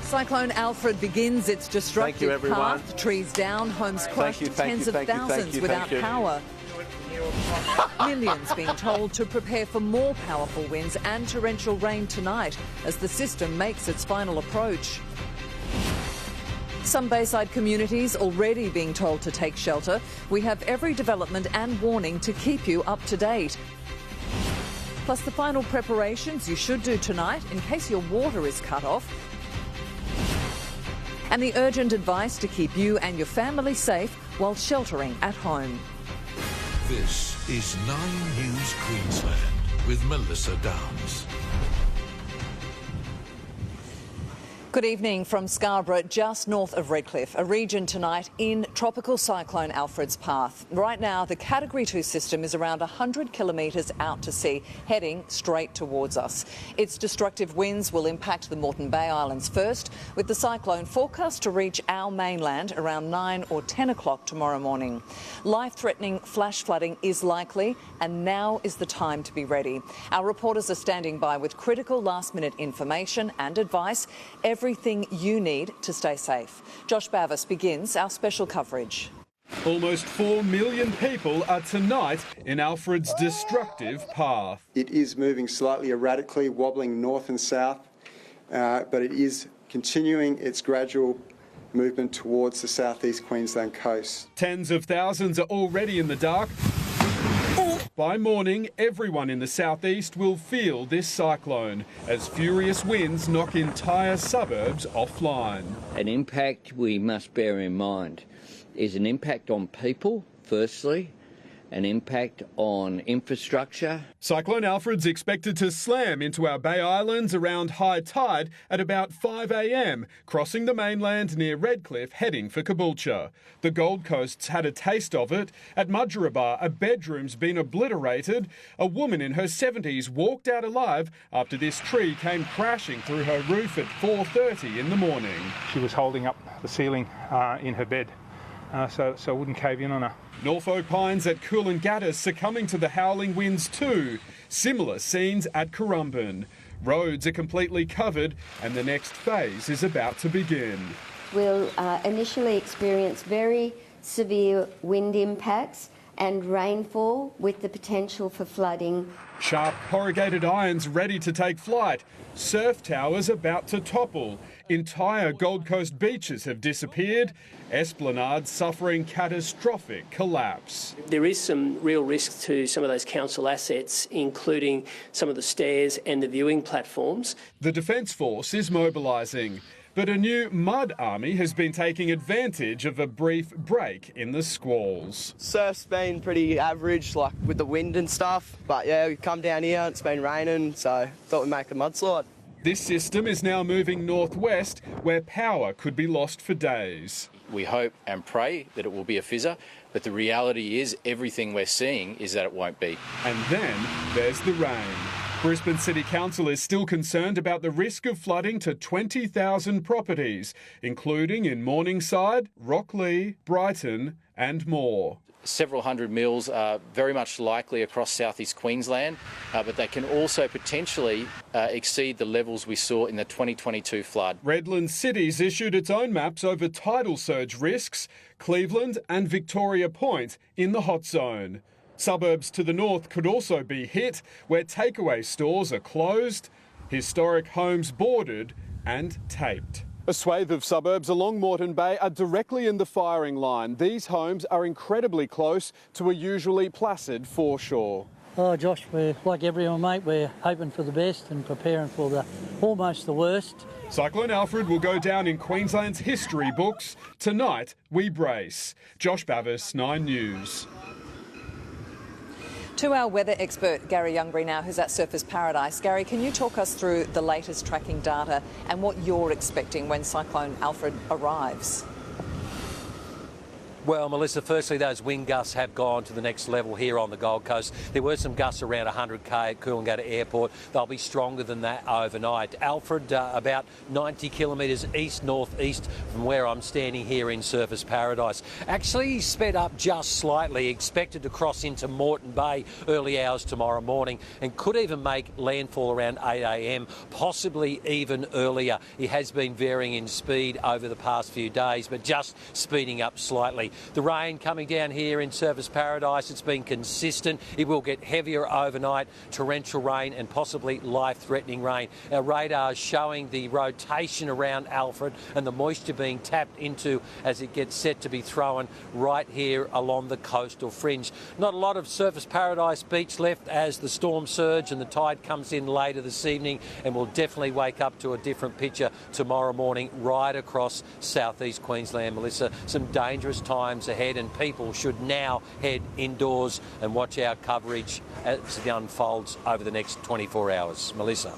Cyclone Alfred begins its destructive path. Trees down, homes crushed, tens of thousands without power. Millions being told to prepare for more powerful winds and torrential rain tonight as the system makes its final approach. Some Bayside communities already being told to take shelter. We have every development and warning to keep you up to date. Plus the final preparations you should do tonight in case your water is cut off. And the urgent advice to keep you and your family safe while sheltering at home. This is 9 News Queensland with Melissa Downs. Good evening from Scarborough, just north of Redcliffe, a region tonight in Tropical Cyclone Alfred's path. Right now, the Category 2 system is around 100 kilometres out to sea, heading straight towards us. Its destructive winds will impact the Moreton Bay Islands first, with the cyclone forecast to reach our mainland around 9 or 10 o'clock tomorrow morning. Life-threatening flash flooding is likely, and now is the time to be ready. Our reporters are standing by with critical last-minute information and advice. Everything you need to stay safe. Josh Bavis begins our special coverage. Almost 4 million people are tonight in Alfred's destructive path. It is moving slightly erratically, wobbling north and south, but it is continuing its gradual movement towards the southeast Queensland coast. Tens of thousands are already in the dark. By morning, everyone in the southeast will feel this cyclone as furious winds knock entire suburbs offline. An impact we must bear in mind is an impact on people, firstly, an impact on infrastructure. Cyclone Alfred's expected to slam into our Bay Islands around high tide at about 5 a.m, crossing the mainland near Redcliffe, heading for Caboolture. The Gold Coast's had a taste of it. At Mudgeeraba, a bedroom's been obliterated. A woman in her 70s walked out alive after this tree came crashing through her roof at 4:30 in the morning. She was holding up the ceiling in her bed, so it wouldn't cave in on her. Norfolk Pines at Coolangatta succumbing to the howling winds too. Similar scenes at Currumbin. Roads are completely covered and the next phase is about to begin. We'll initially experience very severe wind impacts and rainfall with the potential for flooding. Sharp corrugated irons ready to take flight. Surf towers about to topple. Entire Gold Coast beaches have disappeared. Esplanades suffering catastrophic collapse. There is some real risk to some of those council assets, including some of the stairs and the viewing platforms. The Defence Force is mobilising, but a new mud army has been taking advantage of a brief break in the squalls. Surf's been pretty average, like with the wind and stuff, but yeah, we've come down here, it's been raining, so thought we'd make a mudslide. This system is now moving northwest, where power could be lost for days. We hope and pray that it will be a fizzer, but the reality is everything we're seeing is that it won't be. And then there's the rain. Brisbane City Council is still concerned about the risk of flooding to 20,000 properties, including in Morningside, Rocklea, Brighton and more. Several hundred mils are very much likely across southeast Queensland, but they can also potentially exceed the levels we saw in the 2022 flood. Redland City's issued its own maps over tidal surge risks, Cleveland and Victoria Point in the hot zone. Suburbs to the north could also be hit, where takeaway stores are closed, historic homes boarded and taped. A swathe of suburbs along Moreton Bay are directly in the firing line. These homes are incredibly close to a usually placid foreshore. Oh, Josh, we're like everyone, mate. We're hoping for the best and preparing for almost the worst. Cyclone Alfred will go down in Queensland's history books. Tonight, we brace. Josh Bavis, 9 News. To our weather expert, Garry Youngberry now, who's at Surfers Paradise. Garry, can you talk us through the latest tracking data and what you're expecting when Cyclone Alfred arrives? Well, Melissa, firstly, those wind gusts have gone to the next level here on the Gold Coast. There were some gusts around 100k at Coolangatta Airport. They'll be stronger than that overnight. Alfred, about 90 kilometres east-northeast from where I'm standing here in Surfers Paradise. Actually sped up just slightly, expected to cross into Moreton Bay early hours tomorrow morning and could even make landfall around 8 a.m, possibly even earlier. He has been varying in speed over the past few days, but just speeding up slightly. The rain coming down here in Surfers Paradise, it's been consistent. It will get heavier overnight, torrential rain and possibly life-threatening rain. Our radar is showing the rotation around Alfred and the moisture being tapped into as it gets set to be thrown right here along the coastal fringe. Not a lot of Surfers Paradise beach left as the storm surge and the tide comes in later this evening, and we'll definitely wake up to a different picture tomorrow morning right across southeast Queensland, Melissa. Some dangerous times ahead, and people should now head indoors and watch our coverage as it unfolds over the next 24 hours. Melissa.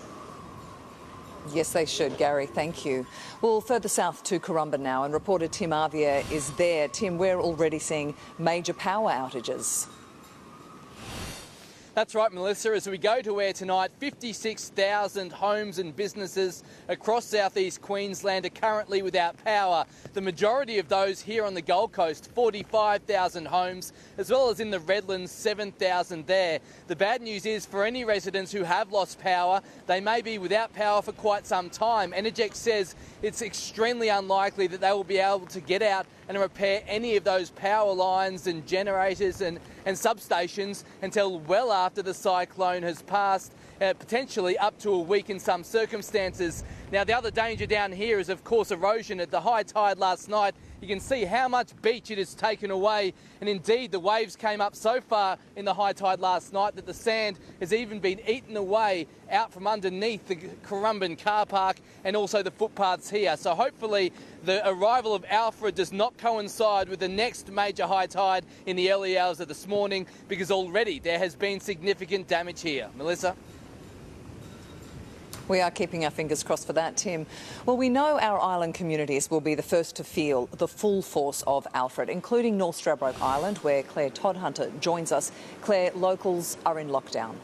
Yes, they should, Gary. Thank you. Well, further south to Currumbin now, and reporter Tim Avia is there. Tim, we're already seeing major power outages. That's right, Melissa. As we go to air tonight, 56,000 homes and businesses across southeast Queensland are currently without power. The majority of those here on the Gold Coast, 45,000 homes, as well as in the Redlands, 7,000 there. The bad news is for any residents who have lost power, they may be without power for quite some time. Energex says it's extremely unlikely that they will be able to get out and repair any of those power lines and generators and substations until well after the cyclone has passed, potentially up to a week in some circumstances. Now, the other danger down here is, of course, erosion. At the high tide last night, you can see how much beach it has taken away, and indeed the waves came up so far in the high tide last night that the sand has even been eaten away out from underneath the Currumbin car park and also the footpaths here. So hopefully the arrival of Alfred does not coincide with the next major high tide in the early hours of this morning, because already there has been significant damage here. Melissa? We are keeping our fingers crossed for that, Tim. Well, we know our island communities will be the first to feel the full force of Alfred, including North Stradbroke Island, where Claire Toddhunter joins us. Claire, locals are in lockdown.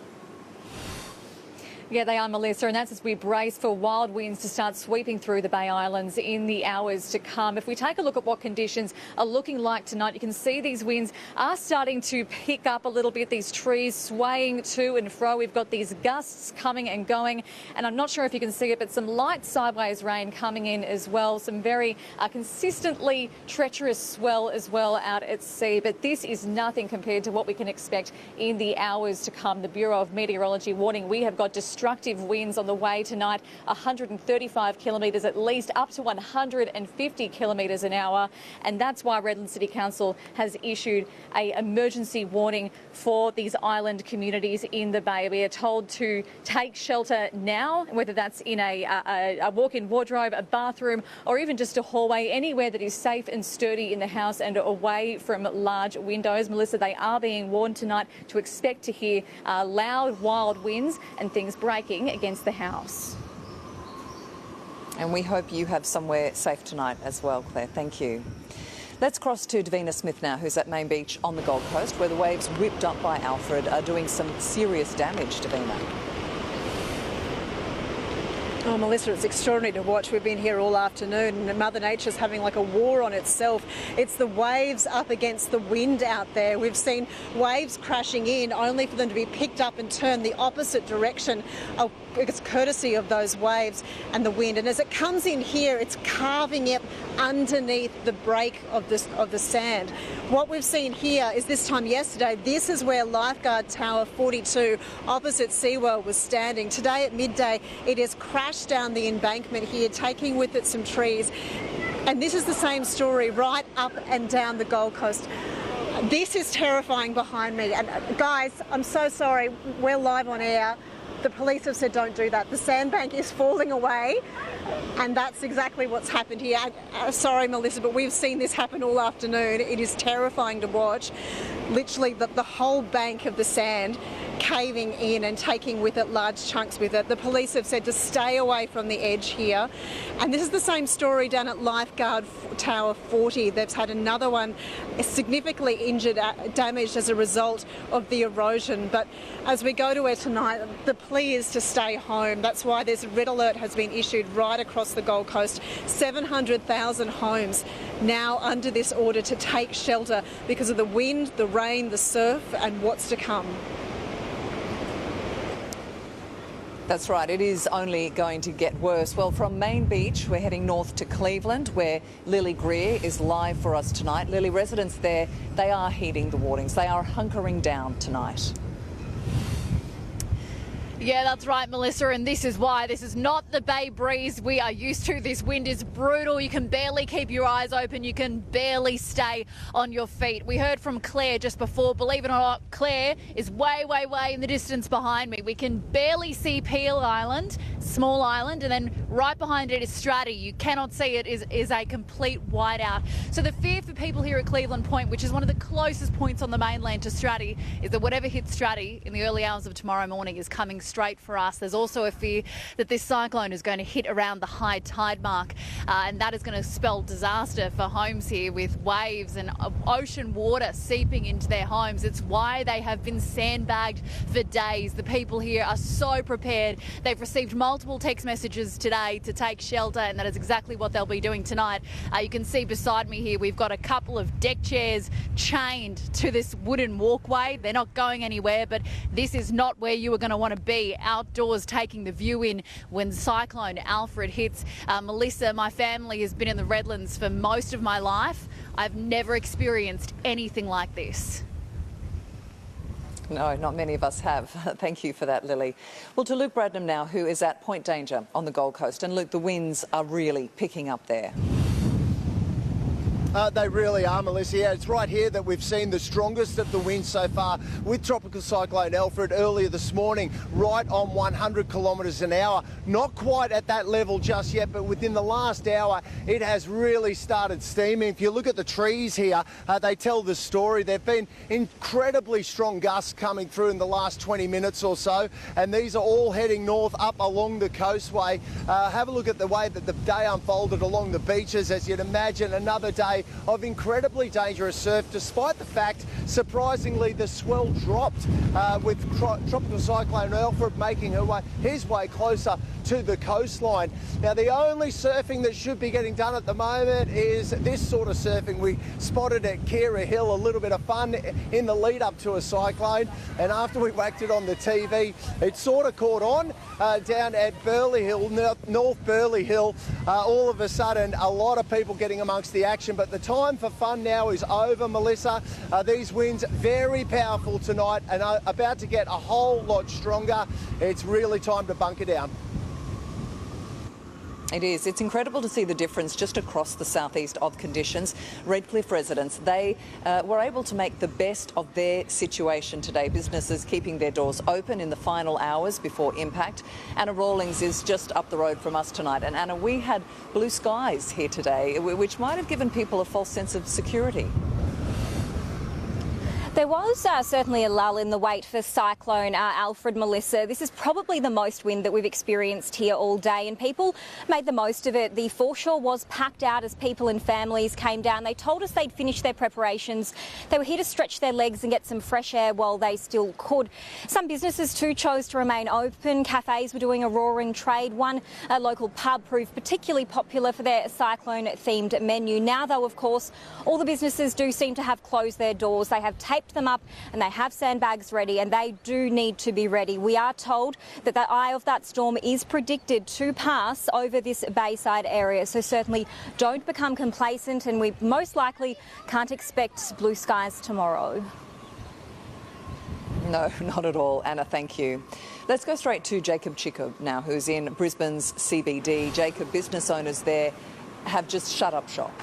Yeah, they are, Melissa, and that's as we brace for wild winds to start sweeping through the Bay Islands in the hours to come. If we take a look at what conditions are looking like tonight, you can see these winds are starting to pick up a little bit, these trees swaying to and fro. We've got these gusts coming and going, and I'm not sure if you can see it, but some light sideways rain coming in as well, some very consistently treacherous swell as well out at sea. But this is nothing compared to what we can expect in the hours to come. The Bureau of Meteorology warning we have got destructive winds on the way tonight, 135 kilometres at least, up to 150 kilometres an hour. And that's why Redlands City Council has issued an emergency warning for these island communities in the Bay. We are told to take shelter now, whether that's in a walk-in wardrobe, a bathroom, or even just a hallway, anywhere that is safe and sturdy in the house and away from large windows. Melissa, they are being warned tonight to expect to hear loud, wild winds and things breaking against the house. And we hope you have somewhere safe tonight as well, Claire. Thank you. Let's cross to Davina Smith now, who's at Main Beach on the Gold Coast, where the waves whipped up by Alfred are doing some serious damage, Davina. Oh, Melissa, it's extraordinary to watch. We've been here all afternoon and Mother Nature's having like a war on itself. It's the waves up against the wind out there. We've seen waves crashing in only for them to be picked up and turned the opposite direction. It's courtesy of those waves and the wind. And as it comes in here, it's carving it underneath the break of the sand. What we've seen here is this time yesterday, this is where Lifeguard Tower 42 opposite SeaWorld was standing. Today at midday, it has crashed down the embankment here, taking with it some trees. And this is the same story right up and down the Gold Coast. This is terrifying behind me. And guys, I'm so sorry, we're live on air. The police have said don't do that. The sandbank is falling away, and that's exactly what's happened here. Sorry, Melissa, but we've seen this happen all afternoon. It is terrifying to watch. Literally, the whole bank of the sand caving in and taking with it large chunks with it. The police have said to stay away from the edge here. And this is the same story down at Lifeguard Tower 40. They've had another one significantly injured, damaged as a result of the erosion. But as we go to it tonight, the plea is to stay home. That's why this red alert has been issued right across the Gold Coast. 700,000 homes now under this order to take shelter because of the wind, the rain, the surf and what's to come. That's right, it is only going to get worse. Well, from Main Beach, we're heading north to Cleveland, where Lily Greer is live for us tonight. Lily, residents there, they are heeding the warnings. They are hunkering down tonight. Yeah, that's right, Melissa, and this is why. This is not the bay breeze we are used to. This wind is brutal. You can barely keep your eyes open. You can barely stay on your feet. We heard from Claire just before. Believe it or not, Claire is way, way, way in the distance behind me. We can barely see Peel Island, small island, and then right behind it is Straddie. You cannot see it. Is a complete whiteout. So the fear for people here at Cleveland Point, which is one of the closest points on the mainland to Straddie, is that whatever hits Straddie in the early hours of tomorrow morning is coming straight for us. There's also a fear that this cyclone is going to hit around the high tide mark, and that is going to spell disaster for homes here, with waves and ocean water seeping into their homes. It's why they have been sandbagged for days. The people here are so prepared. They've received multiple text messages today to take shelter, and that is exactly what they'll be doing tonight. You can see beside me here, we've got a couple of deck chairs chained to this wooden walkway. They're not going anywhere, but this is not where you are going to want to be, outdoors taking the view in when Cyclone Alfred hits. Melissa, my family has been in the Redlands for most of my life. I've never experienced anything like this. No, not many of us have. Thank you for that, Lily. Well, to Luke Bradnam now, who is at Point Danger on the Gold Coast. And Luke, the winds are really picking up there. They really are, Melissa. Yeah, it's right here that we've seen the strongest of the winds so far with Tropical Cyclone Alfred earlier this morning, right on 100 kilometres an hour. Not quite at that level just yet, but within the last hour, it has really started steaming. If you look at the trees here, they tell the story. There have been incredibly strong gusts coming through in the last 20 minutes or so, and these are all heading north up along the coastway. Have a look at the way that the day unfolded along the beaches. As you'd imagine, another day of incredibly dangerous surf, despite the fact, surprisingly, the swell dropped with Tropical Cyclone Alfred making his way closer to the coastline. Now, the only surfing that should be getting done at the moment is this sort of surfing we spotted at Kira Hill, a little bit of fun in the lead up to a cyclone, and after we whacked it on the TV, it sort of caught on down at Burleigh Hill, North Burleigh Hill. All of a sudden, a lot of people getting amongst the action, but the time for fun now is over, Melissa. These winds very powerful tonight and are about to get a whole lot stronger. It's really time to bunker down. It is. It's incredible to see the difference just across the southeast of conditions. Redcliffe residents, they were able to make the best of their situation today. Businesses keeping their doors open in the final hours before impact. Anna Rawlings is just up the road from us tonight. And Anna, we had blue skies here today, which might have given people a false sense of security. There was certainly a lull in the wait for Cyclone Alfred, Melissa. This is probably the most wind that we've experienced here all day, and people made the most of it. The foreshore was packed out as people and families came down. They told us they'd finished their preparations. They were here to stretch their legs and get some fresh air while they still could. Some businesses too chose to remain open. Cafes were doing a roaring trade. One local pub proved particularly popular for their cyclone-themed menu. Now, though, of course, all the businesses do seem to have closed their doors. They have taped them up and they have sandbags ready, and they do need to be ready. We are told that the eye of that storm is predicted to pass over this Bayside area, so certainly don't become complacent, and we most likely can't expect blue skies tomorrow. No, not at all, Anna, thank you. Let's go straight to Jacob Chico now, who's in Brisbane's CBD. Jacob, business owners there have just shut up shop.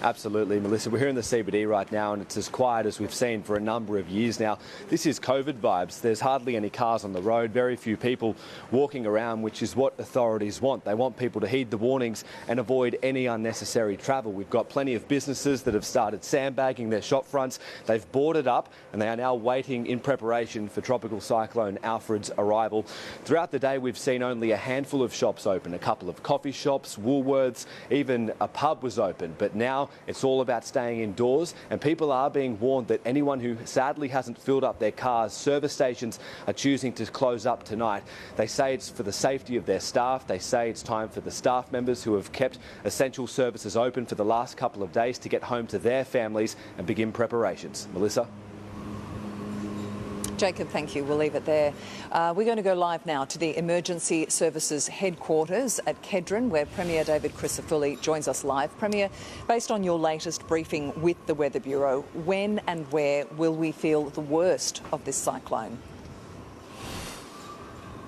Absolutely, Melissa. We're here in the CBD right now and it's as quiet as we've seen for a number of years now. This is COVID vibes. There's hardly any cars on the road, very few people walking around, which is what authorities want. They want people to heed the warnings and avoid any unnecessary travel. We've got plenty of businesses that have started sandbagging their shop fronts. They've boarded up and they are now waiting in preparation for Tropical Cyclone Alfred's arrival. Throughout the day, we've seen only a handful of shops open, a couple of coffee shops, Woolworths, even a pub was open. But now it's all about staying indoors, and people are being warned that anyone who sadly hasn't filled up their cars, service stations are choosing to close up tonight. They say it's for the safety of their staff. They say it's time for the staff members who have kept essential services open for the last couple of days to get home to their families and begin preparations. Melissa? Jacob, thank you. We'll leave it there. We're going to go live now to the Emergency Services headquarters at Kedron, where Premier David Crisafulli joins us live. Premier, based on your latest briefing with the Weather Bureau, when and where will we feel the worst of this cyclone?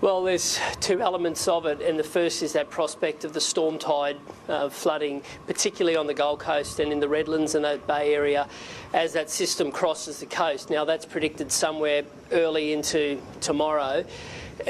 Well, there's two elements of it, and the first is that prospect of the storm tide flooding, particularly on the Gold Coast and in the Redlands and that Bay Area as that system crosses the coast. Now, that's predicted somewhere early into tomorrow.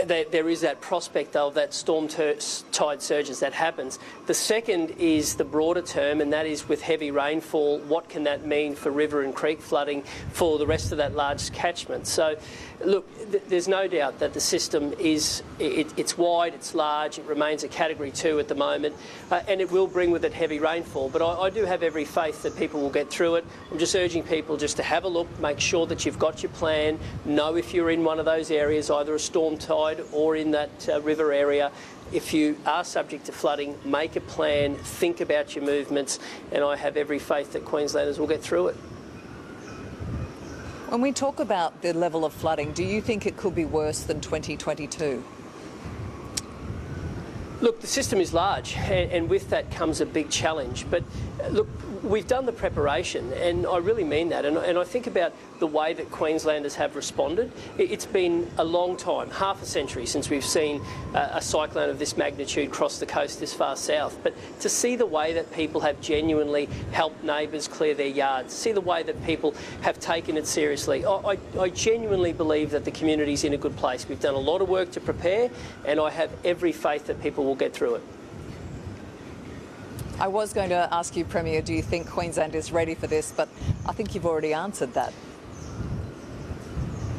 There is that prospect of that storm tide surge as that happens. The second is the broader term, and that is with heavy rainfall, what can that mean for river and creek flooding for the rest of that large catchment? So, look, there's no doubt that the system is, it's wide, it's large, it remains a Category 2 at the moment, and it will bring with it heavy rainfall. But I do have every faith that people will get through it. I'm just urging people just to have a look, make sure that you've got your plan, know if you're in one of those areas, either a storm tide or in that river area. If you are subject to flooding, make a plan, think about your movements, and I have every faith that Queenslanders will get through it. When we talk about the level of flooding, do you think it could be worse than 2022? Look, the system is large, and with that comes a big challenge. But look, we've done the preparation, and I really mean that. And I think about the way that Queenslanders have responded. It's been a long time, half a century, since we've seen a cyclone of this magnitude cross the coast this far south. But to see the way that people have genuinely helped neighbours clear their yards, see the way that people have taken it seriously, I genuinely believe that the community's in a good place. We've done a lot of work to prepare, and I have every faith that people will get through it. I was going to ask you, Premier, do you think Queensland is ready for this? But I think you've already answered that.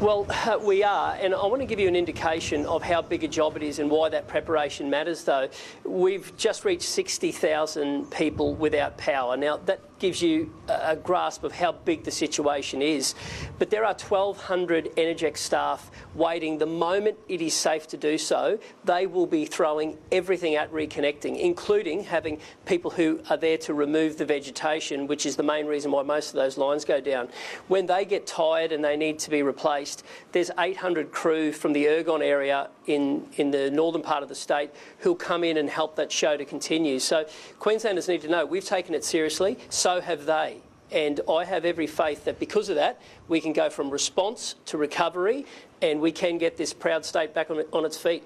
Well, we are, and I want to give you an indication of how big a job it is and why that preparation matters, though. We've just reached 60,000 people without power. Now, that gives you a grasp of how big the situation is. But there are 1,200 Energex staff waiting. The moment it is safe to do so, they will be throwing everything at reconnecting, including having people who are there to remove the vegetation, which is the main reason why most of those lines go down. When they get tired and they need to be replaced, there's 800 crew from the Ergon area in the northern part of the state who'll come in and help that show to continue. So Queenslanders need to know we've taken it seriously, so have they. And I have every faith that because of that, we can go from response to recovery and we can get this proud state back on its feet.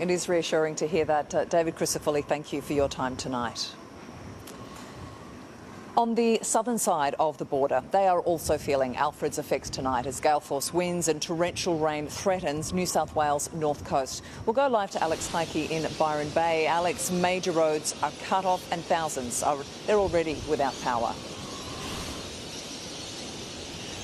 It is reassuring to hear that. David Crisafulli, thank you for your time tonight. On the southern side of the border, they are also feeling Alfred's effects tonight as gale force winds and torrential rain threatens New South Wales north coast. We'll go live to Alex Heike in Byron Bay. Alex, major roads are cut off and thousands they're already without power.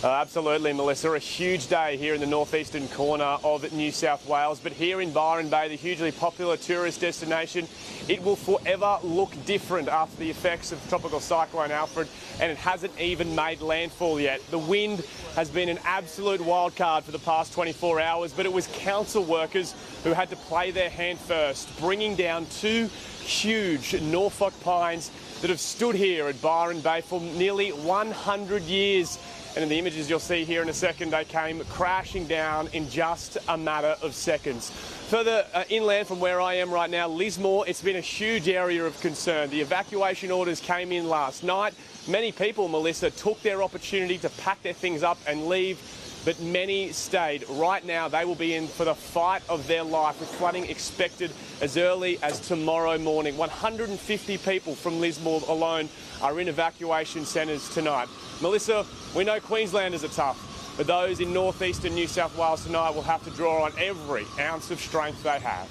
Absolutely, Melissa. A huge day here in the northeastern corner of New South Wales. But here in Byron Bay, the hugely popular tourist destination, it will forever look different after the effects of Tropical Cyclone Alfred, and it hasn't even made landfall yet. The wind has been an absolute wild card for the past 24 hours, but it was council workers who had to play their hand first, bringing down two huge Norfolk pines that have stood here at Byron Bay for nearly 100 years. And in the images you'll see here in a second, they came crashing down in just a matter of seconds. Further inland from where I am right now, Lismore, it's been a huge area of concern. The evacuation orders came in last night. Many people, Melissa, took their opportunity to pack their things up and leave. but many stayed. Right now, they will be in for the fight of their life, with flooding expected as early as tomorrow morning. 150 people from Lismore alone are in evacuation centres tonight. Melissa, we know Queenslanders are tough, but those in northeastern New South Wales tonight will have to draw on every ounce of strength they have.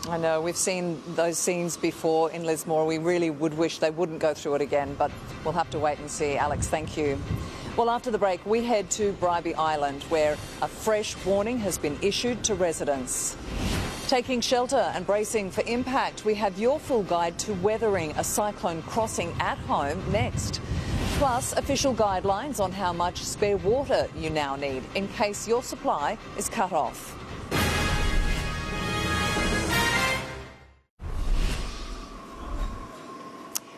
I know, we've seen those scenes before in Lismore. We really would wish they wouldn't go through it again, but we'll have to wait and see. Alex, thank you. Well, after the break, we head to Bribie Island, where a fresh warning has been issued to residents. Taking shelter and bracing for impact, we have your full guide to weathering a cyclone crossing at home next. Plus, official guidelines on how much spare water you now need in case your supply is cut off.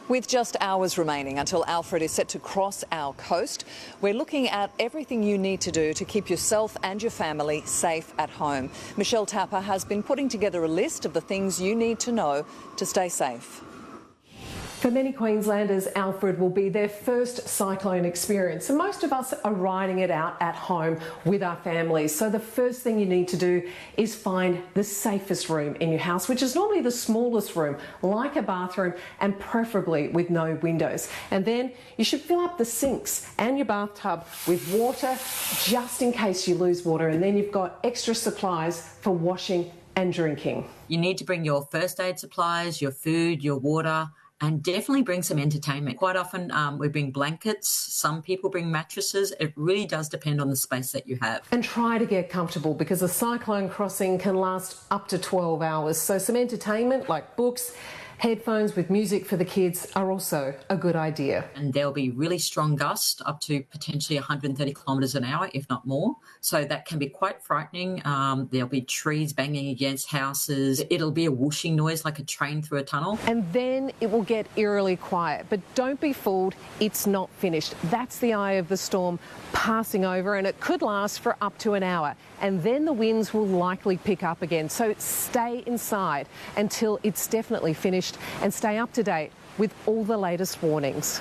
With just hours remaining until Alfred is set to cross our coast, we're looking at everything you need to do to keep yourself and your family safe at home. Michelle Tapper has been putting together a list of the things you need to know to stay safe. For many Queenslanders, Alfred will be their first cyclone experience, and most of us are riding it out at home with our families. So the first thing you need to do is find the safest room in your house, which is normally the smallest room, like a bathroom, and preferably with no windows. And then you should fill up the sinks and your bathtub with water just in case you lose water, and then you've got extra supplies for washing and drinking. You need to bring your first aid supplies, your food, your water, and definitely bring some entertainment. Quite often we bring blankets, some people bring mattresses. It really does depend on the space that you have. And try to get comfortable, because a cyclone crossing can last up to 12 hours. So some entertainment like books, headphones with music for the kids are also a good idea. And there'll be really strong gusts up to potentially 130 kilometres an hour, if not more. So that can be quite frightening. There'll be trees banging against houses. It'll be a whooshing noise like a train through a tunnel. And then it will get eerily quiet. But don't be fooled, it's not finished. That's the eye of the storm passing over, and it could last for up to an hour. And then the winds will likely pick up again. So stay inside until it's definitely finished, and stay up to date with all the latest warnings.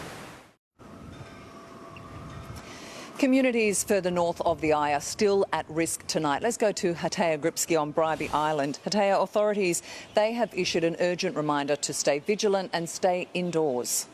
Communities further north of the eye are still at risk tonight. Let's go to Hatea Gripsky on Bribie Island. Hatea, authorities, they have issued an urgent reminder to stay vigilant and stay indoors.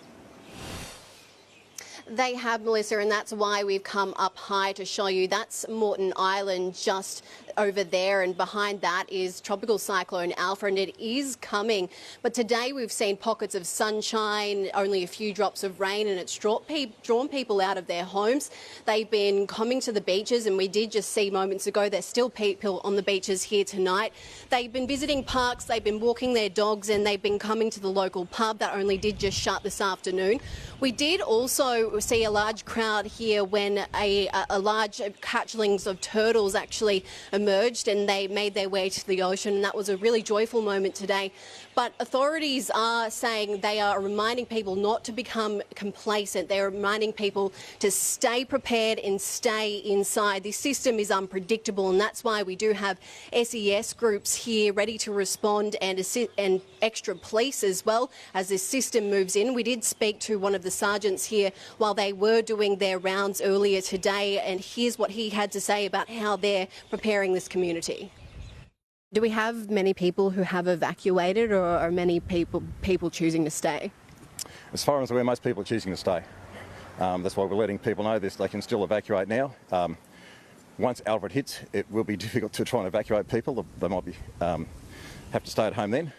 They have, Melissa, and that's why we've come up high to show you. That's Moreton Island just over there, and behind that is Tropical Cyclone Alfred, and it is coming. But today we've seen pockets of sunshine, only a few drops of rain, and it's drawn people out of their homes. They've been coming to the beaches, and we did just see moments ago there's still people on the beaches here tonight. They've been visiting parks, they've been walking their dogs, and they've been coming to the local pub that only did just shut this afternoon. We did also see a large crowd here when a large hatchlings of turtles actually emerged, and they made their way to the ocean, and that was a really joyful moment today. But authorities are saying they are reminding people not to become complacent. They're reminding people to stay prepared and stay inside. This system is unpredictable, and that's why we do have SES groups here ready to respond, and extra police as well as this system moves in. We did speak to one of the sergeants here while they were doing their rounds earlier today, and here's what he had to say about how they're preparing this community. Do we have many people who have evacuated, or are many people choosing to stay? As far as I'm aware, most people are choosing to stay. That's why we're letting people know this. They can still evacuate now. Once Alfred hits, it will be difficult to try and evacuate people. They might be have to stay at home then.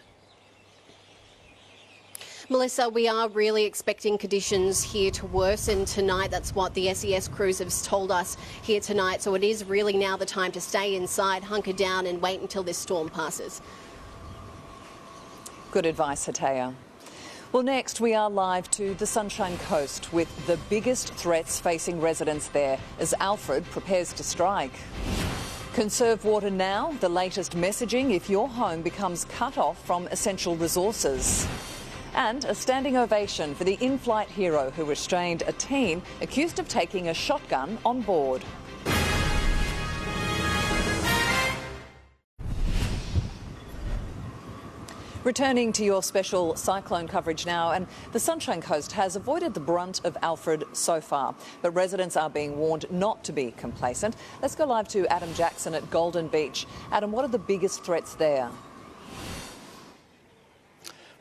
Melissa, we are really expecting conditions here to worsen tonight. That's what the SES crews have told us here tonight. So it is really now the time to stay inside, hunker down and wait until this storm passes. Good advice, Hatea. Well, next we are live to the Sunshine Coast with the biggest threats facing residents there as Alfred prepares to strike. Conserve water now, the latest messaging if your home becomes cut off from essential resources. And a standing ovation for the in-flight hero who restrained a teen accused of taking a shotgun on board. Returning to your special cyclone coverage now, and the Sunshine Coast has avoided the brunt of Alfred so far, but residents are being warned not to be complacent. Let's go live to Adam Jackson at Golden Beach. Adam, what are the biggest threats there?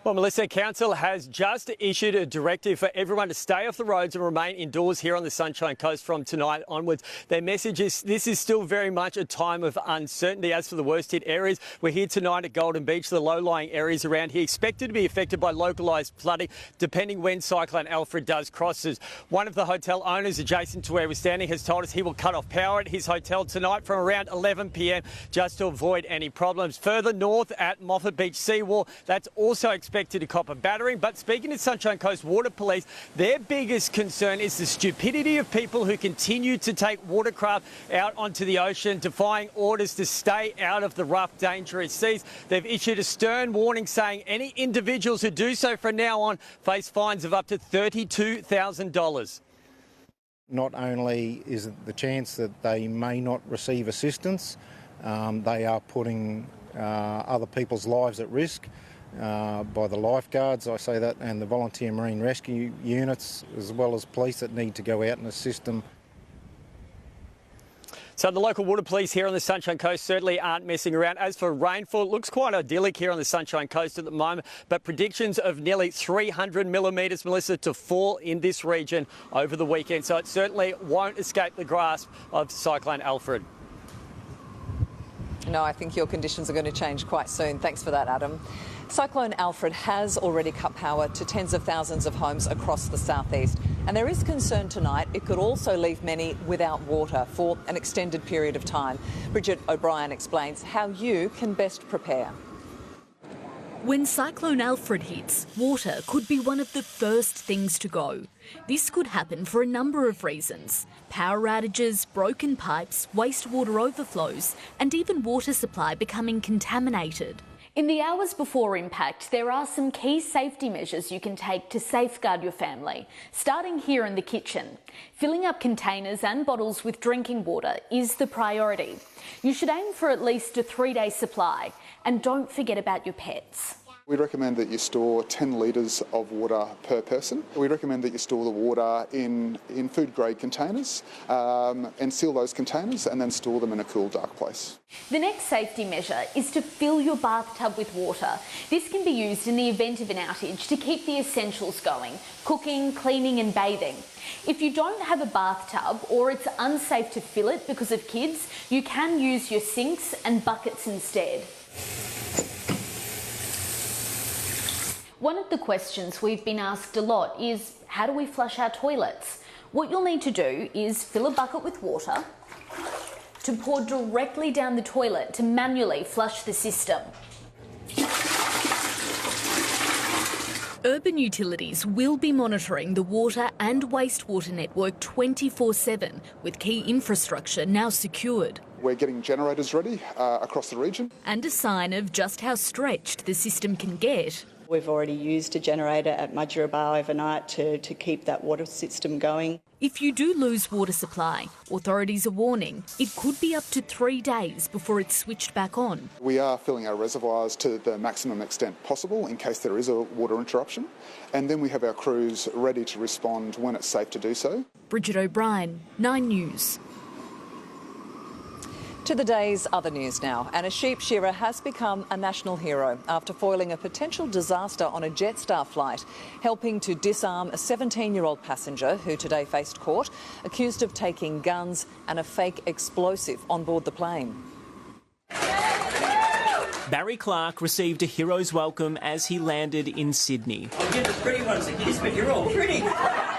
Well, Melissa, Council has just issued a directive for everyone to stay off the roads and remain indoors here on the Sunshine Coast from tonight onwards. Their message is this is still very much a time of uncertainty. As for the worst hit areas, we're here tonight at Golden Beach. The low-lying areas around here expected to be affected by localised flooding, depending when Cyclone Alfred does crosses. One of the hotel owners adjacent to where we're standing has told us he will cut off power at his hotel tonight from around 11 p.m. just to avoid any problems. Further north at Moffat Beach Seawall, that's also expected to cop a battering. But speaking to Sunshine Coast Water Police, their biggest concern is the stupidity of people who continue to take watercraft out onto the ocean, defying orders to stay out of the rough, dangerous seas. They've issued a stern warning saying any individuals who do so from now on face fines of up to $32,000. Not only is it the chance that they may not receive assistance, they are putting other people's lives at risk. By the lifeguards, I say that, and the volunteer marine rescue units, as well as police that need to go out and assist them. So the local water police here on the Sunshine Coast certainly aren't messing around. As for rainfall, it looks quite idyllic here on the Sunshine Coast at the moment, but predictions of nearly 300 millimetres, Melissa, to fall in this region over the weekend. So it certainly won't escape the grasp of Cyclone Alfred. No, I think your conditions are going to change quite soon. Thanks for that, Adam. Cyclone Alfred has already cut power to tens of thousands of homes across the southeast, and there is concern tonight it could also leave many without water for an extended period of time. Bridget O'Brien explains how you can best prepare. When Cyclone Alfred hits, water could be one of the first things to go. This could happen for a number of reasons: power outages, broken pipes, wastewater overflows, and even water supply becoming contaminated. In the hours before impact, there are some key safety measures you can take to safeguard your family, starting here in the kitchen. Filling up containers and bottles with drinking water is the priority. You should aim for at least a 3-day supply, and don't forget about your pets. We recommend that you store 10 litres of water per person. We recommend that you store the water in food-grade containers and seal those containers and then store them in a cool, dark place. The next safety measure is to fill your bathtub with water. This can be used in the event of an outage to keep the essentials going: cooking, cleaning and bathing. If you don't have a bathtub or it's unsafe to fill it because of kids, you can use your sinks and buckets instead. One of the questions we've been asked a lot is, how do we flush our toilets? What you'll need to do is fill a bucket with water to pour directly down the toilet to manually flush the system. Urban Utilities will be monitoring the water and wastewater network 24/7, with key infrastructure now secured. We're getting generators ready across the region. And a sign of just how stretched the system can get. We've already used a generator at Mudgera Bar overnight to keep that water system going. If you do lose water supply, authorities are warning it could be up to 3 days before it's switched back on. We are filling our reservoirs to the maximum extent possible in case there is a water interruption, and then we have our crews ready to respond when it's safe to do so. Bridget O'Brien, 9 News. To the day's other news now, and a sheep shearer has become a national hero after foiling a potential disaster on a Jetstar flight, helping to disarm a 17-year-old passenger who today faced court, accused of taking guns and a fake explosive on board the plane. Barry Clark received a hero's welcome as he landed in Sydney. I'll give the pretty ones a kiss, but you're all pretty.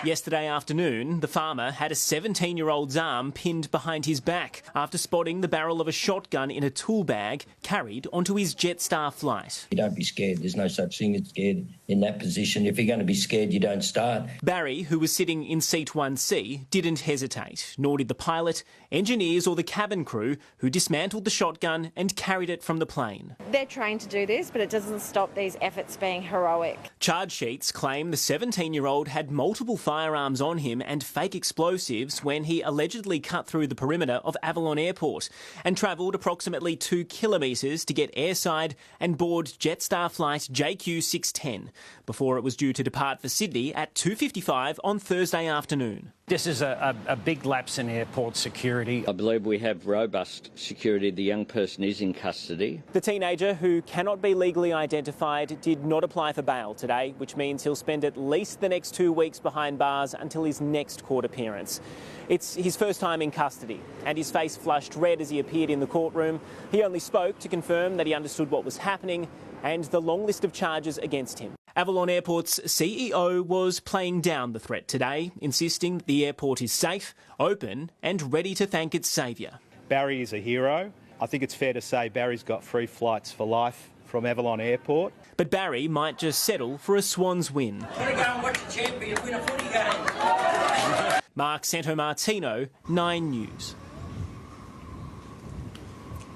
Yesterday afternoon, the farmer had a 17-year-old's arm pinned behind his back after spotting the barrel of a shotgun in a tool bag carried onto his Jetstar flight. You don't be scared. There's no such thing as scared in that position. If you're going to be scared, you don't start. Barry, who was sitting in seat 1C, didn't hesitate, nor did the pilot, engineers or the cabin crew who dismantled the shotgun and carried it from the plane. They're trained to do this, but it doesn't stop these efforts being heroic. Charge sheets claim the 17-year-old had multiple firearms on him and fake explosives when he allegedly cut through the perimeter of Avalon Airport and travelled approximately 2 kilometres to get airside and board Jetstar flight JQ610 before it was due to depart for Sydney at 2:55 on Thursday afternoon. This is a big lapse in airport security. I believe we have robust security. The young person is in custody. The teenager, who cannot be legally identified, did not apply for bail today, which means he'll spend at least the next 2 weeks behind bars until his next court appearance. It's his first time in custody, and his face flushed red as he appeared in the courtroom. He only spoke to confirm that he understood what was happening and the long list of charges against him. Avalon Airport's CEO was playing down the threat today, insisting the airport is safe, open and ready to thank its saviour. Barry is a hero. I think it's fair to say Barry's got free flights for life from Avalon Airport. But Barry might just settle for a Swans win. Go and watch the champion win a footy game. Mark Santomartino, 9 News.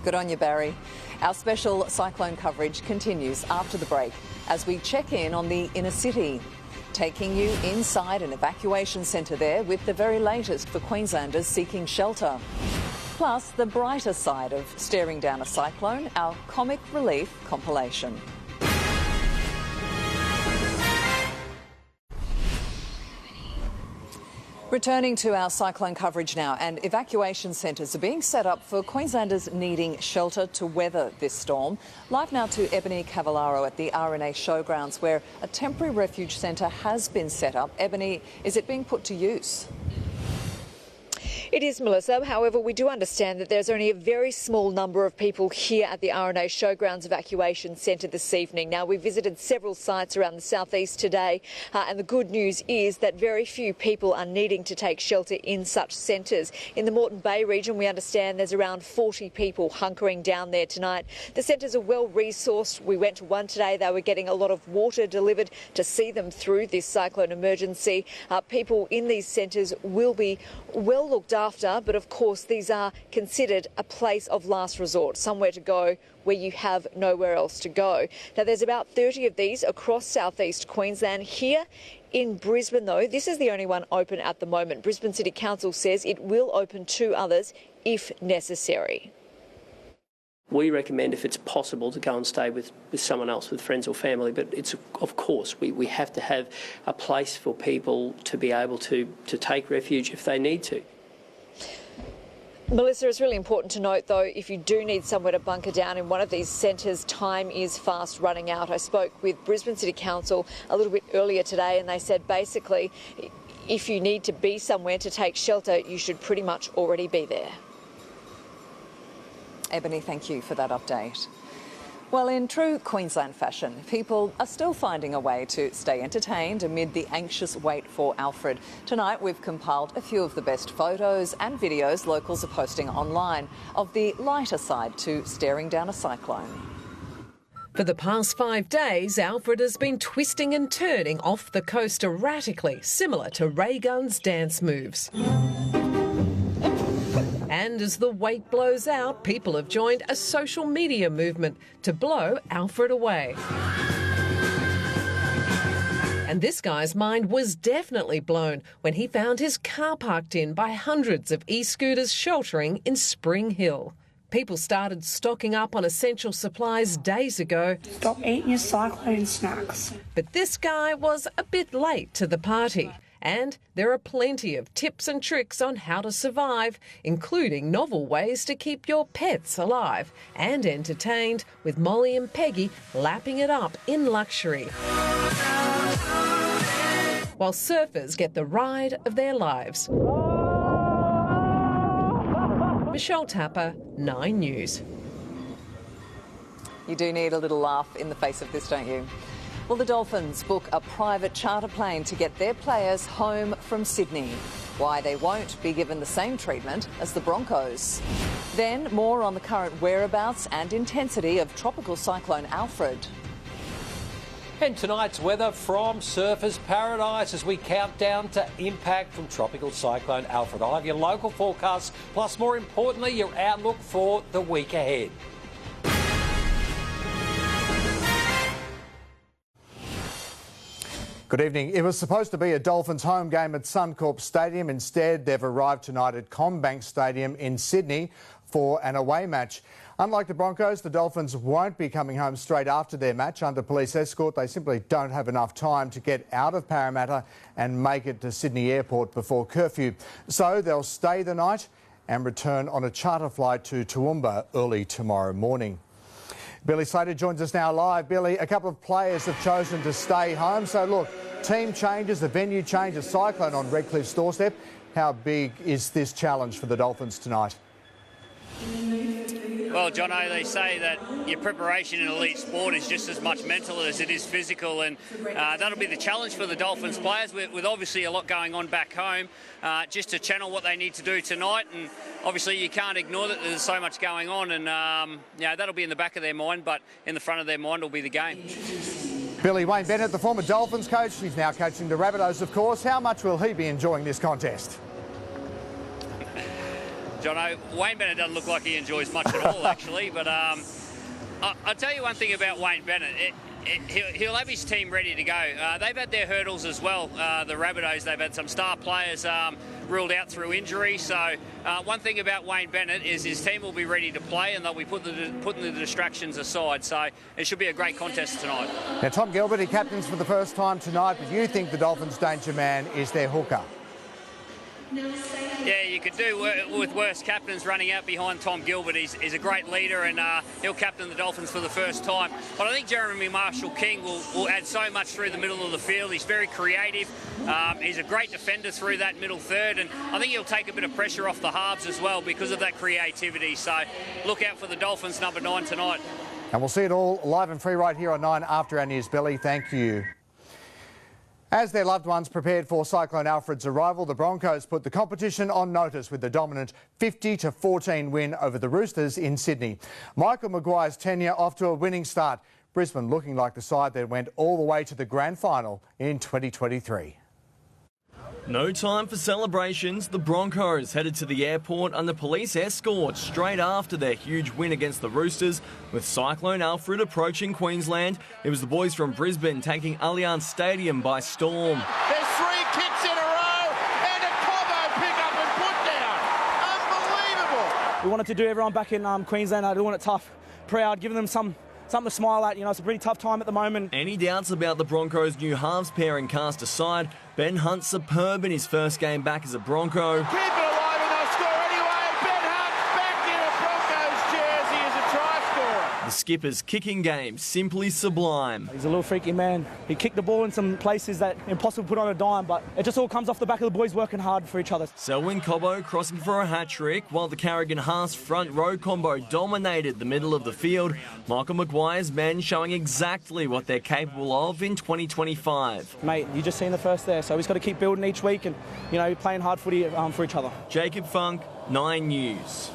Good on you, Barry. Our special cyclone coverage continues after the break as we check in on the inner city, taking you inside an evacuation centre there with the very latest for Queenslanders seeking shelter. Plus, the brighter side of staring down a cyclone, our comic relief compilation. Returning to our cyclone coverage now, and evacuation centres are being set up for Queenslanders needing shelter to weather this storm. Live now to Ebony Cavallaro at the RNA Showgrounds, where a temporary refuge centre has been set up. Ebony, is it being put to use? It is, Melissa. However, we do understand that there's only a very small number of people here at the RNA Showgrounds Evacuation Centre this evening. Now, we visited several sites around the southeast today, and the good news is that very few people are needing to take shelter in such centres. In the Moreton Bay region, we understand there's around 40 people hunkering down there tonight. The centres are well resourced. We went to one today. They were getting a lot of water delivered to see them through this cyclone emergency. People in these centres will be well looked after, but of course these are considered a place of last resort, somewhere to go where you have nowhere else to go. Now, there's about 30 of these across southeast Queensland. Here in Brisbane, though, this is the only one open at the moment. Brisbane City Council says it will open 2 others if necessary. We recommend, if it's possible, to go and stay with someone else, with friends or family, but it's, of course, we have to have a place for people to be able to take refuge if they need to. Melissa, it's really important to note, though, if you do need somewhere to bunker down in one of these centres, time is fast running out. I spoke with Brisbane City Council a little bit earlier today, and they said basically if you need to be somewhere to take shelter, you should pretty much already be there. Ebony, thank you for that update. Well, in true Queensland fashion, people are still finding a way to stay entertained amid the anxious wait for Alfred. Tonight, we've compiled a few of the best photos and videos locals are posting online of the lighter side to staring down a cyclone. For the past 5 days, Alfred has been twisting and turning off the coast erratically, similar to Ray Gunn's dance moves. And as the wait blows out, people have joined a social media movement to blow Alfred away. And this guy's mind was definitely blown when he found his car parked in by hundreds of e-scooters sheltering in Spring Hill. People started stocking up on essential supplies days ago. Stop eating your cyclone snacks. But this guy was a bit late to the party. And there are plenty of tips and tricks on how to survive, including novel ways to keep your pets alive and entertained, with Molly and Peggy lapping it up in luxury. While surfers get the ride of their lives. Michelle Tapper, 9 News. You do need a little laugh in the face of this, don't you? Well, the Dolphins book a private charter plane to get their players home from Sydney. Why they won't be given the same treatment as the Broncos. Then more on the current whereabouts and intensity of tropical cyclone Alfred. And tonight's weather from Surfers Paradise as we count down to impact from tropical cyclone Alfred. I'll have your local forecasts, plus more importantly, your outlook for the week ahead. Good evening. It was supposed to be a Dolphins home game at Suncorp Stadium. Instead, they've arrived tonight at CommBank Stadium in Sydney for an away match. Unlike the Broncos, the Dolphins won't be coming home straight after their match under police escort. They simply don't have enough time to get out of Parramatta and make it to Sydney Airport before curfew. So they'll stay the night and return on a charter flight to Toowoomba early tomorrow morning. Billy Slater joins us now live. Billy, a couple of players have chosen to stay home. So look, team changes, the venue changes, cyclone on Redcliffe's doorstep. How big is this challenge for the Dolphins tonight? Well, Jono, they say that your preparation in elite sport is just as much mental as it is physical, and that'll be the challenge for the Dolphins players with obviously a lot going on back home, just to channel what they need to do tonight. And obviously you can't ignore that there's so much going on, and that'll be in the back of their mind, but in the front of their mind will be the game. Billy, Wayne Bennett, the former Dolphins coach, he's now coaching the Rabbitohs, of course. How much will he be enjoying this contest? Jono, Wayne Bennett doesn't look like he enjoys much at all, actually. But I'll tell you one thing about Wayne Bennett. He'll have his team ready to go. They've had their hurdles as well, the Rabbitohs. They've had some star players ruled out through injury. So one thing about Wayne Bennett is his team will be ready to play, and they'll be putting the distractions aside. So it should be a great contest tonight. Now, Tom Gilbert, he captains for the first time tonight, but you think the Dolphins' danger man is their hooker? Yeah, you could do with worse captains running out behind Tom Gilbert. He's a great leader, and he'll captain the Dolphins for the first time. But I think Jeremy Marshall-King will add so much through the middle of the field. He's very creative. He's a great defender through that middle third, and I think he'll take a bit of pressure off the halves as well because of that creativity. So look out for the Dolphins number 9 tonight. And we'll see it all live and free right here on 9 after our news. Billy, thank you. As their loved ones prepared for Cyclone Alfred's arrival, the Broncos put the competition on notice with the dominant 50-14 win over the Roosters in Sydney. Michael Maguire's tenure off to a winning start. Brisbane looking like the side that went all the way to the grand final in 2023. No time for celebrations. The Broncos headed to the airport under police escort straight after their huge win against the Roosters. With Cyclone Alfred approaching Queensland, it was the boys from Brisbane taking Allianz Stadium by storm. There's 3 kicks in a row and a combo pick-up and put down. Unbelievable. We wanted to do everyone back in Queensland, doing it tough, proud, giving them something to smile at. You know, it's a pretty tough time at the moment. Any doubts about the Broncos' new halves pairing cast aside, Ben Hunt's superb in his first game back as a Bronco. Keep it alive and they'll score anyway. Ben Hunt back in a Broncos jersey as a try scorer. The skipper's kicking game simply sublime. He's a little freaky man. He kicked the ball in some places that impossible to put on a dime, but it just all comes off the back of the boys working hard for each other. Selwyn Cobbo crossing for a hat-trick, while the Carrigan-Haas front row combo dominated the middle of the field. Michael Maguire's men showing exactly what they're capable of in 2025. Mate, you just seen the first there, so we've got to keep building each week and, playing hard footy for each other. Jacob Funk, 9 News.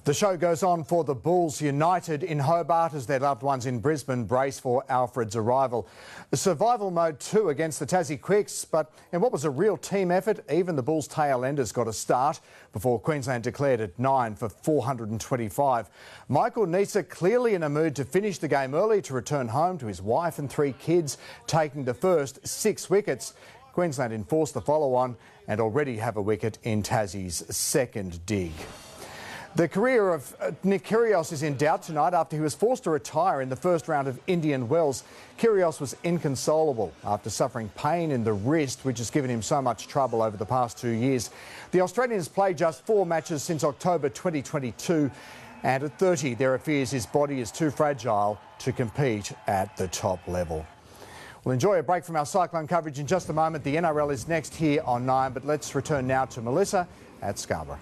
The show goes on for the Bulls United in Hobart as their loved ones in Brisbane brace for Alfred's arrival. Survival mode 2 against the Tassie Quicks, but in what was a real team effort, even the Bulls tail enders got a start before Queensland declared at 9 for 425. Michael Nisa clearly in a mood to finish the game early to return home to his wife and 3 kids, taking the first 6 wickets. Queensland enforced the follow-on and already have a wicket in Tassie's second dig. The career of Nick Kyrgios is in doubt tonight after he was forced to retire in the first round of Indian Wells. Kyrgios was inconsolable after suffering pain in the wrist, which has given him so much trouble over the past 2 years. The Australian has played just 4 matches since October 2022, and at 30 there are fears his body is too fragile to compete at the top level. We'll enjoy a break from our cyclone coverage in just a moment. The NRL is next here on 9, but let's return now to Melissa at Scarborough.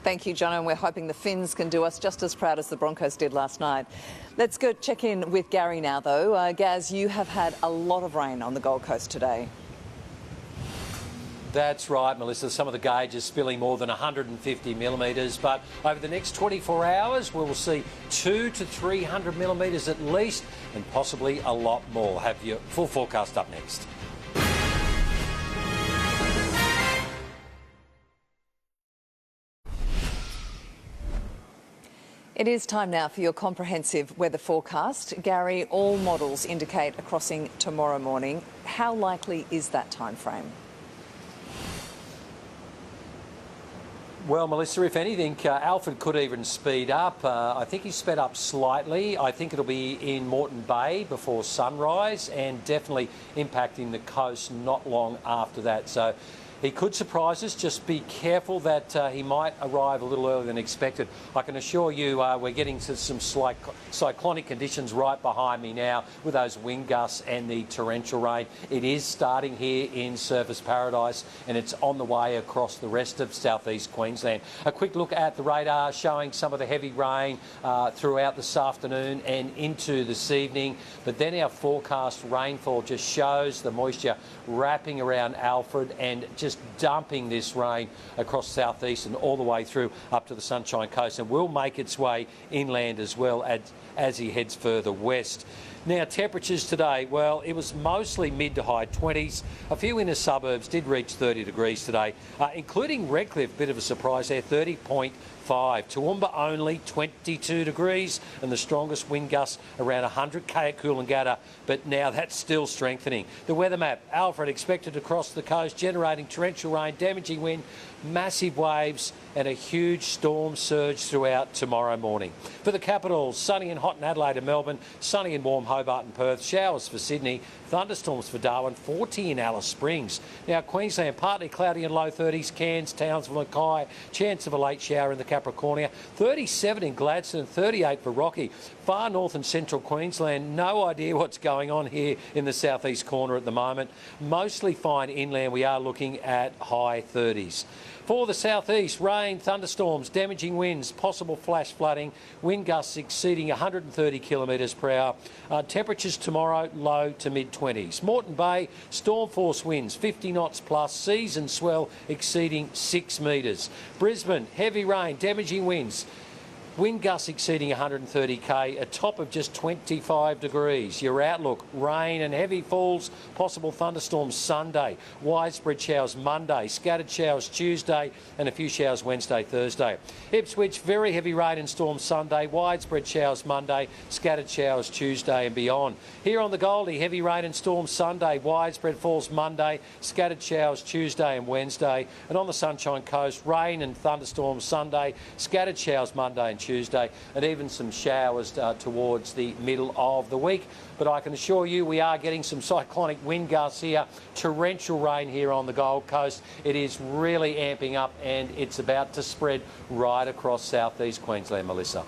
Thank you, John, and we're hoping the Finns can do us just as proud as the Broncos did last night. Let's go check in with Garry now, though. Gaz, you have had a lot of rain on the Gold Coast today. That's right, Melissa. Some of the gauges spilling more than 150 millimetres, but over the next 24 hours we will see 200 to 300 millimetres at least, and possibly a lot more. Have your full forecast up next. It is time now for your comprehensive weather forecast. Garry, all models indicate a crossing tomorrow morning. How likely is that time frame? Well, Melissa, if anything, Alfred could even speed up. I think he's sped up slightly. I think it'll be in Moreton Bay before sunrise and definitely impacting the coast not long after that. So he could surprise us. Just be careful that he might arrive a little earlier than expected. I can assure you we're getting to some cyclonic conditions right behind me now with those wind gusts and the torrential rain. It is starting here in Surfers Paradise and it's on the way across the rest of southeast Queensland. A quick look at the radar showing some of the heavy rain throughout this afternoon and into this evening. But then our forecast rainfall just shows the moisture wrapping around Alfred and just dumping this rain across southeast and all the way through up to the Sunshine Coast, and will make its way inland as well as he heads further west. Now, temperatures today, well, it was mostly mid to high 20s. A few inner suburbs did reach 30 degrees today, including Redcliffe, bit of a surprise there, 30.5. Toowoomba only 22 degrees and the strongest wind gusts around 100k at Coolangatta, but now that's still strengthening. The weather map, Alfred expected to cross the coast, generating torrential rain, damaging wind, massive waves and a huge storm surge throughout tomorrow morning. For the capitals, sunny and hot in Adelaide and Melbourne, sunny and warm Hobart and Perth, showers for Sydney, thunderstorms for Darwin, 40 in Alice Springs. Now Queensland, partly cloudy and low 30s, Cairns, Townsville and Mackay, chance of a late shower in the Capricornia, 37 in Gladstone, 38 for Rocky. Far north and central Queensland, no idea what's going on here in the southeast corner at the moment. Mostly fine inland, we are looking at high 30s. For the southeast, rain, thunderstorms, damaging winds, possible flash flooding, wind gusts exceeding 130 kilometres per hour. Temperatures tomorrow low to mid-20s. Moreton Bay, storm force winds 50 knots plus, seas and swell exceeding 6 metres. Brisbane, heavy rain, damaging winds. Wind gusts exceeding 130k, a top of just 25 degrees. Your outlook, rain and heavy falls, possible thunderstorms Sunday, widespread showers Monday, scattered showers Tuesday and a few showers Wednesday, Thursday. Ipswich, very heavy rain and storms Sunday, widespread showers Monday, scattered showers Tuesday and beyond. Here on the Goldie, heavy rain and storms Sunday, widespread falls Monday, scattered showers Tuesday and Wednesday. And on the Sunshine Coast, rain and thunderstorms Sunday, scattered showers Monday and Tuesday, and even some showers towards the middle of the week. But I can assure you we are getting some cyclonic wind gusts here, torrential rain here on the Gold Coast. It is really amping up and it's about to spread right across southeast Queensland, Melissa.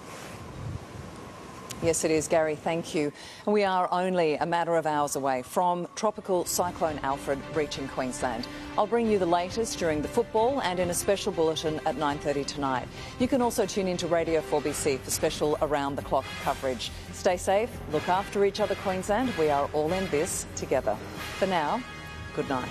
Yes, it is, Garry. Thank you. And we are only a matter of hours away from tropical cyclone Alfred reaching Queensland. I'll bring you the latest during the football and in a special bulletin at 9:30 tonight. You can also tune into Radio 4BC for special around-the-clock coverage. Stay safe, look after each other, Queensland. We are all in this together. For now, good night.